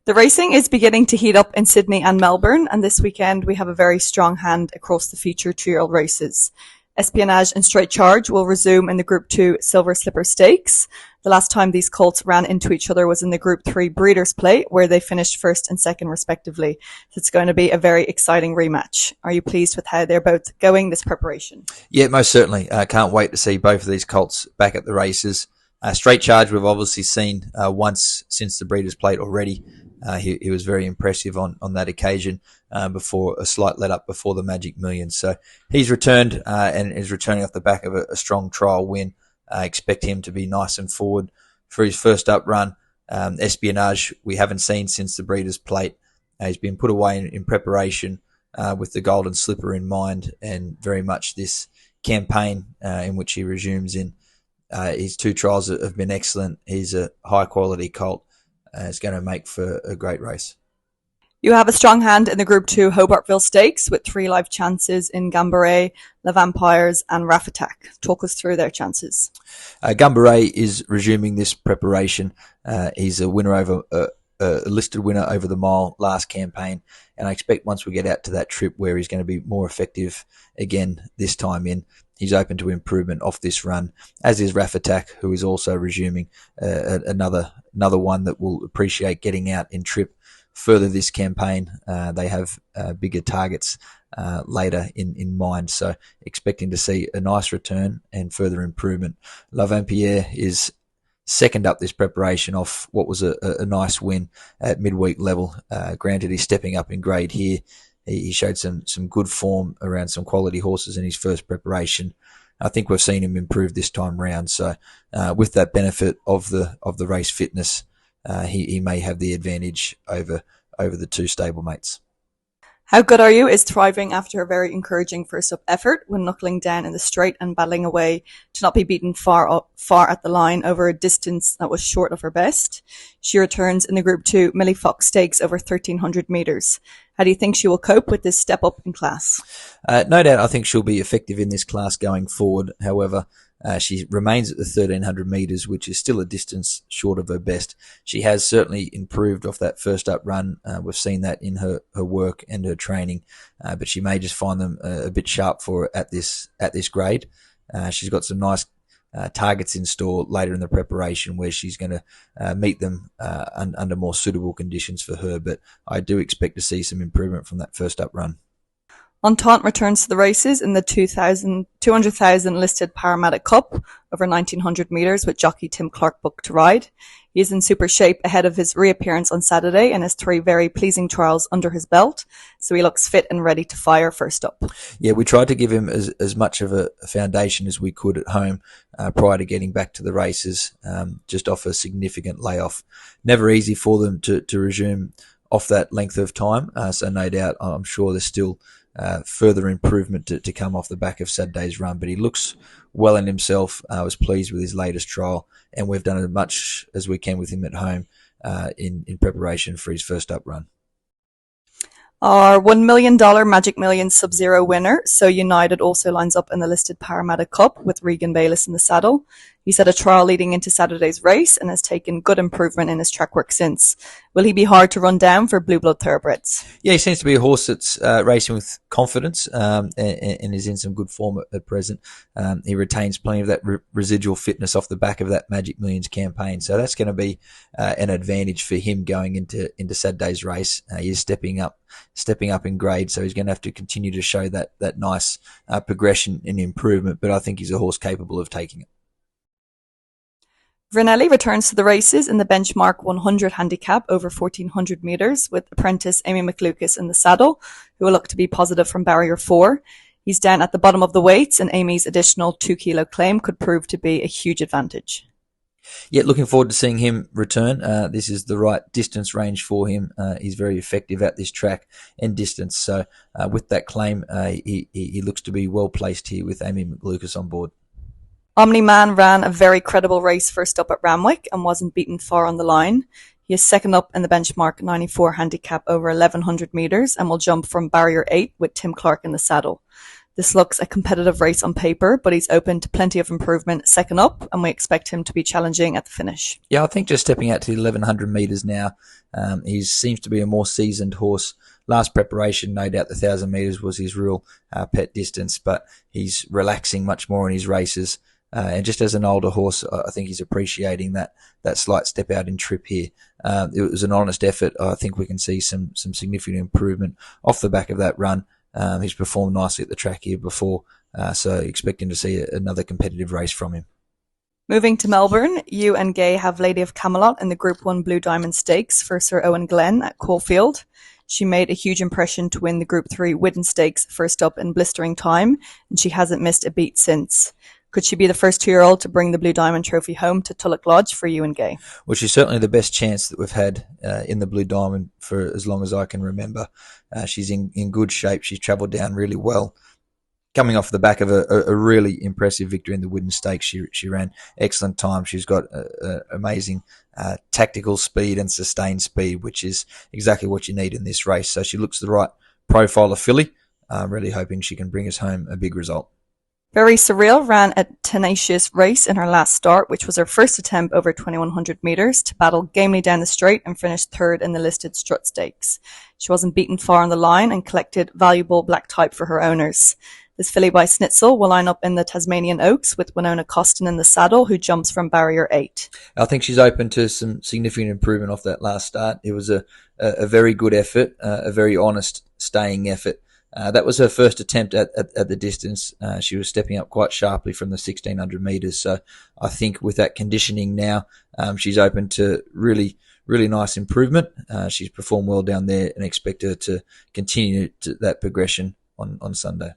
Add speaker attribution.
Speaker 1: The racing is beginning to heat up in Sydney and Melbourne, and this weekend we have a very strong hand across the featured 2-year-old races. Espionage and Straight Charge will resume in the Group 2 Silver Slipper Stakes. The last time these colts ran into each other was in the Group 3 Breeders' Plate, where they finished first and second respectively. So it's going to be a very exciting rematch. Are you pleased with how they're both going this preparation?
Speaker 2: Yeah, most certainly. Can't wait to see both of these colts back at the races. Straight Charge we've obviously seen once since the Breeders' Plate already. He was very impressive on that occasion before a slight let up before the Magic Millions. So he's returned and is returning off the back of a strong trial win. Expect him to be nice and forward for his first up run. Espionage we haven't seen since the Breeders' Plate. He's been put away in preparation with the Golden Slipper in mind, and very much this campaign in which he resumes in. His 2 trials have been excellent. He's a high quality colt. It's going to make for a great race.
Speaker 1: You have a strong hand in the Group 2 Hobartville Stakes with 3 live chances in Gambaret, La Vampires and Rafatak. Talk us through their chances.
Speaker 2: Gambaret is resuming this preparation. He's a winner over a listed winner over the mile last campaign, and I expect once we get out to that trip where he's going to be more effective again this time in, he's open to improvement off this run, as is Rafatak, who is also resuming another one that will appreciate getting out in trip further this campaign. They have bigger targets later in mind, so expecting to see a nice return and further improvement. La Vampire is second up this preparation off what was a nice win at midweek level. Granted, he's stepping up in grade here. He showed some good form around some quality horses in his first preparation. I think we've seen him improve this time round. So with that benefit of the race fitness, he may have the advantage over the 2 stablemates.
Speaker 1: How Good Are You is thriving after a very encouraging first up effort when knuckling down in the straight and battling away to not be beaten far at the line over a distance that was short of her best. She returns in the Group 2 Millie Fox Stakes over 1,300 metres. How do you think she will cope with this step up in class?
Speaker 2: No doubt I think she'll be effective in this class going forward. However, she remains at the 1,300 metres, which is still a distance short of her best. She has certainly improved off that first up run. We've seen that in her work and her training, but she may just find them a bit sharp for her at this grade. She's got some nice targets in store later in the preparation where she's going to meet them under more suitable conditions for her, but I do expect to see some improvement from that first up run.
Speaker 1: Entente returns to the races in the 200,000 listed Paramedic Cup over 1,900 metres with jockey Tim Clark booked to ride. He is in super shape ahead of his reappearance on Saturday and has 3 very pleasing trials under his belt, so he looks fit and ready to fire first up.
Speaker 2: Yeah, we tried to give him as much of a foundation as we could at home prior to getting back to the races, just off a significant layoff. Never easy for them to resume off that length of time, so no doubt I'm sure there's still further improvement to come off the back of Saturday's run, but he looks well in himself. I was pleased with his latest trial, and we've done as much as we can with him at home in preparation for his first up run.
Speaker 1: Our $1 million Magic Millions Sub-Zero winner, So United, also lines up in the listed Paramedic Cup with Regan Bayliss in the saddle. He's had a trial leading into Saturday's race and has taken good improvement in his track work since. Will he be hard to run down for Blue Blood Thoroughbreds?
Speaker 2: Yeah, he seems to be a horse that's racing with confidence and is in some good form at present. He retains plenty of that residual fitness off the back of that Magic Millions campaign, so that's going to be an advantage for him going into Saturday's race. He is stepping up in grade, so he's going to have to continue to show that nice progression and improvement, but I think he's a horse capable of taking it.
Speaker 1: Vernelli returns to the races in the benchmark 100 handicap over 1,400 metres with apprentice Amy McLucas in the saddle, who will look to be positive from barrier 4. He's down at the bottom of the weights, and Amy's additional 2 kilo claim could prove to be a huge advantage.
Speaker 2: Yeah, looking forward to seeing him return. This is the right distance range for him. He's very effective at this track and distance. So with that claim, he looks to be well placed here with Amy McLucas on board.
Speaker 1: Omnman ran a very credible race first up at Ramwick and wasn't beaten far on the line. He is second up in the benchmark 94 handicap over 1,100 metres and will jump from barrier 8 with Tim Clark in the saddle. This looks a competitive race on paper, but he's open to plenty of improvement second up, and we expect him to be challenging at the finish.
Speaker 2: Yeah, I think just stepping out to the 1100 metres now, he seems to be a more seasoned horse. Last preparation, no doubt the 1,000 metres was his real pet distance, but he's relaxing much more in his races. And just as an older horse, I think he's appreciating that slight step out in trip here. It was an honest effort. I think we can see some significant improvement off the back of that run. He's performed nicely at the track here before, so expecting to see another competitive race from him.
Speaker 1: Moving to Melbourne, you and Gai have Lady of Camelot in the Group 1 Blue Diamond Stakes for Sir Owen Glenn at Caulfield. She made a huge impression to win the Group 3 Widden Stakes first up in blistering time, and she hasn't missed a beat since. Could she be the first 2-year-old to bring the Blue Diamond Trophy home to Tulloch Lodge for you and Gai?
Speaker 2: Well, she's certainly the best chance that we've had in the Blue Diamond for as long as I can remember. She's in good shape. She's travelled down really well. Coming off the back of a really impressive victory in the Widden Stakes, she ran excellent time. She's got amazing tactical speed and sustained speed, which is exactly what you need in this race. So she looks the right profile of filly. I'm really hoping she can bring us home a big result.
Speaker 1: Very Surreal ran a tenacious race in her last start, which was her first attempt over 2,100 metres, to battle gamely down the straight and finish third in the listed Strut Stakes. She wasn't beaten far on the line and collected valuable black type for her owners. This filly by Snitzel will line up in the Tasmanian Oaks with Winona Costin in the saddle, who jumps from barrier 8.
Speaker 2: I think she's open to some significant improvement off that last start. It was a very good effort, a very honest staying effort. That was her first attempt at the distance. She was stepping up quite sharply from the 1,600 metres. So I think with that conditioning now, she's open to really nice improvement. She's performed well down there and expect her to continue that progression on Sunday.